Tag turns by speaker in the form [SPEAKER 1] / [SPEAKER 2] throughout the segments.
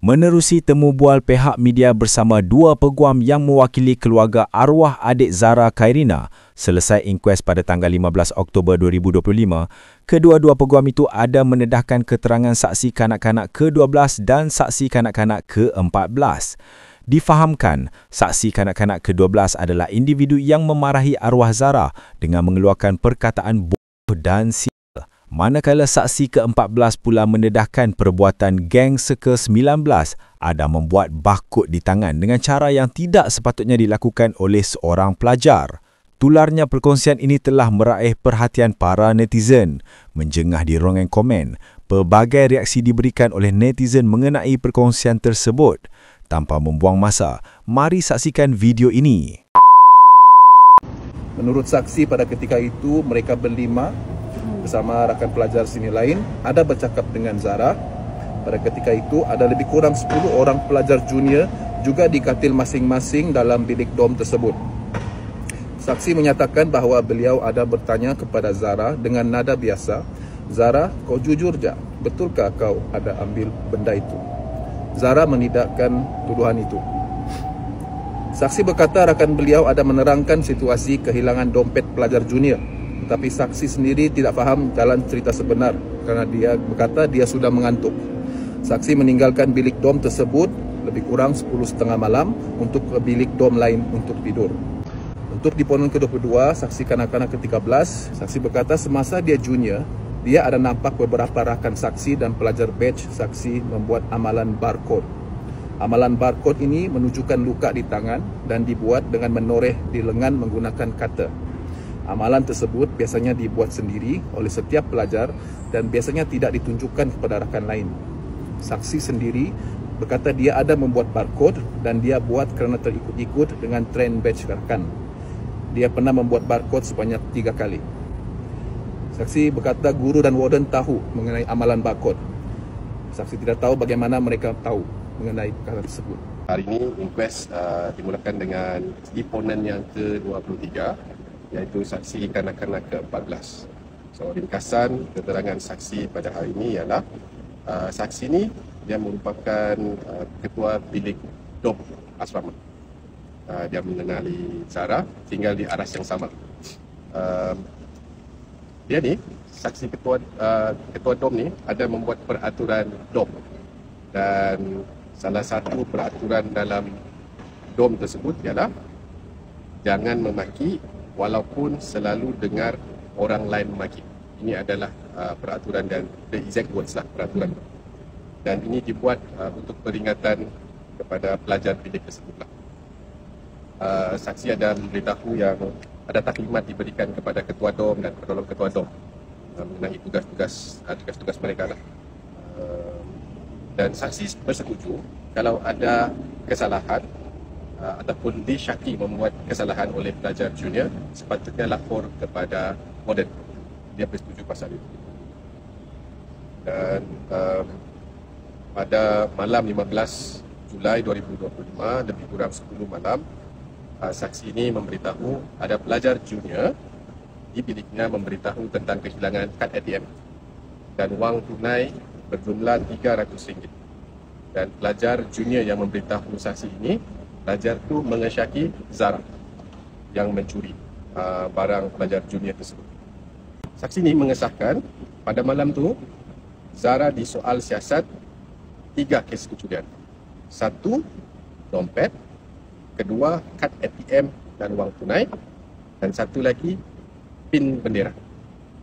[SPEAKER 1] Menerusi temu bual pihak media bersama dua peguam yang mewakili keluarga arwah adik Zara Khairina selesai inkuest pada tanggal 15 Oktober 2025, kedua-dua peguam itu ada mendedahkan keterangan saksi kanak-kanak ke-12 dan saksi kanak-kanak ke-14. Difahamkan, saksi kanak-kanak ke-12 adalah individu yang memarahi arwah Zara dengan mengeluarkan perkataan bodoh dan sial. Manakala saksi ke-14 pula mendedahkan perbuatan geng ke-19 ada membuat bakut di tangan dengan cara yang tidak sepatutnya dilakukan oleh seorang pelajar. Tularnya perkongsian ini telah meraih perhatian para netizen. Menjengah di ruangan komen, pelbagai reaksi diberikan oleh netizen mengenai perkongsian tersebut. Tanpa membuang masa, mari saksikan video ini.
[SPEAKER 2] Menurut saksi pada ketika itu, mereka berlima bersama rakan pelajar sini lain ada bercakap dengan Zara. Pada ketika itu ada lebih kurang 10 orang pelajar junior juga dikatil masing-masing dalam bilik dom tersebut. Saksi menyatakan bahawa beliau ada bertanya kepada Zara dengan nada biasa, "Zara, kau jujur je, betulkah kau ada ambil benda itu?" Zara menidakkan tuduhan itu. Saksi berkata rakan beliau ada menerangkan situasi kehilangan dompet pelajar junior. Tetapi saksi sendiri tidak faham jalan cerita sebenar kerana dia berkata dia sudah mengantuk. Saksi meninggalkan bilik dom tersebut lebih kurang 10.30 malam untuk ke bilik dom lain untuk tidur. Untuk di ponen ke-22, saksi kanak-kanak ke-13, saksi berkata semasa dia junior, dia ada nampak beberapa rakan saksi dan pelajar batch saksi membuat amalan barcode. Amalan barcode ini menunjukkan luka di tangan dan dibuat dengan menoreh di lengan menggunakan cutter. Amalan tersebut biasanya dibuat sendiri oleh setiap pelajar dan biasanya tidak ditunjukkan kepada rakan lain. Saksi sendiri berkata dia ada membuat barcode dan dia buat kerana terikut-ikut dengan trend batch rakan. Dia pernah membuat barcode sebanyak 3 kali. Saksi berkata guru dan warden tahu mengenai amalan barcode. Saksi tidak tahu bagaimana mereka tahu mengenai perkara tersebut.
[SPEAKER 3] Hari ini inquest dimulakan dengan deponen yang ke-23, iaitu saksi kanak-kanak ke-14. So, ringkasan keterangan saksi pada hari ini ialah saksi ini dia merupakan ketua bilik dom asrama. Dia mengenali Zara, tinggal di aras yang sama. Dia ni, saksi ketua dom ni ada membuat peraturan dom. Dan salah satu peraturan dalam dom tersebut ialah jangan memaki walaupun selalu dengar orang lain memaki. Ini adalah peraturan dan the exact words lah peraturan. Dan ini dibuat untuk peringatan kepada pelajar bilik tersebut lah. Saksi ada memberitahu yang ada taklimat diberikan kepada ketua dom dan penolong ketua dom mengenai tugas-tugas mereka lah. Dan saksi bersetuju kalau ada kesalahan ataupun disyaki membuat kesalahan oleh pelajar junior, sepatutnya lapor kepada warden. Dia bersetuju pasal itu. Dan pada malam 15 Julai 2025, lebih kurang 10 malam, saksi ini memberitahu ada pelajar junior di biliknya memberitahu tentang kehilangan kad ATM dan wang tunai berjumlah RM300. Dan pelajar junior yang memberitahu saksi ini, pelajar itu mengesyaki Zara yang mencuri barang pelajar junior tersebut. Saksi ini mengesahkan pada malam tu Zara disoal siasat 3 kes kecurian. 1, dompet. 2, kad ATM dan wang tunai. Dan 1 lagi, pin bendera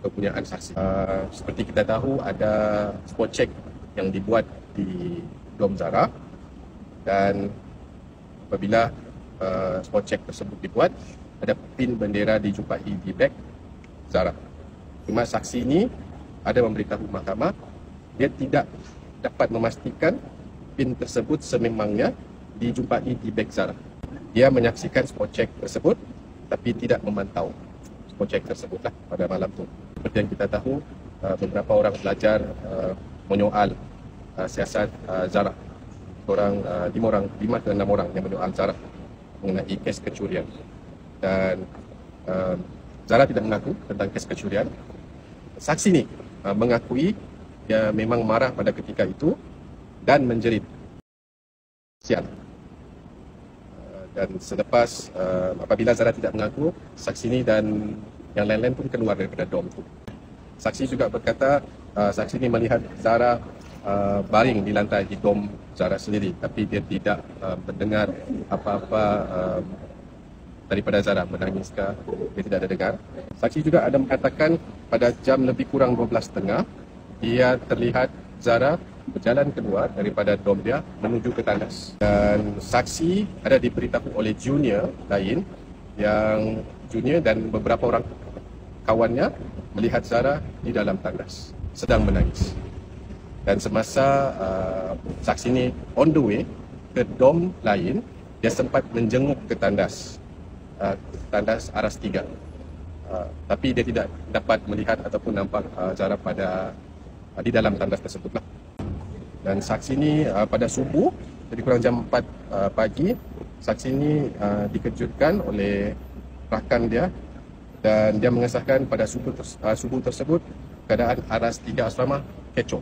[SPEAKER 3] kepunyaan saksi. Seperti kita tahu ada spot check yang dibuat di dom Zara. Dan apabila spot check tersebut dibuat, ada pin bendera dijumpai di beg Zara. Cuma saksi ini ada memberitahu mahkamah dia tidak dapat memastikan pin tersebut sememangnya dijumpai di beg Zara. Dia menyaksikan spot check tersebut tapi tidak memantau spot check tersebut lah pada malam tu. Seperti yang kita tahu, beberapa orang pelajar menyoal siasat Zara. 5 ke 6 orang yang menyoal Zara mengenai kes kecurian. Dan Zara tidak mengaku tentang kes kecurian. Saksi ni mengakui dia memang marah pada ketika itu dan menjerit. siang. Dan selepas apabila Zara tidak mengaku, saksi ini dan yang lain-lain pun keluar daripada dom itu. Saksi juga berkata saksi ini melihat Zara baring di lantai di dom Zara sendiri, tapi dia tidak mendengar apa-apa daripada Zara, menangis ke, dia tidak ada dengar. Saksi juga ada mengatakan pada jam lebih kurang 12.30 dia terlihat Zara berjalan keluar daripada dom dia menuju ke tandas. Dan saksi ada diberitahu oleh junior lain yang junior dan beberapa orang kawannya melihat Zara di dalam tandas sedang menangis. Dan semasa saksi ini on the way ke dom lain, dia sempat menjenguk ke tandas Aras 3. Tapi dia tidak dapat melihat ataupun nampak Zara di dalam tandas tersebut. Dan saksi ini pada subuh, jadi kurang jam 4 pagi, saksi ini dikejutkan oleh rakan dia dan dia mengesahkan pada subuh tersebut keadaan Aras 3 asrama kecoh.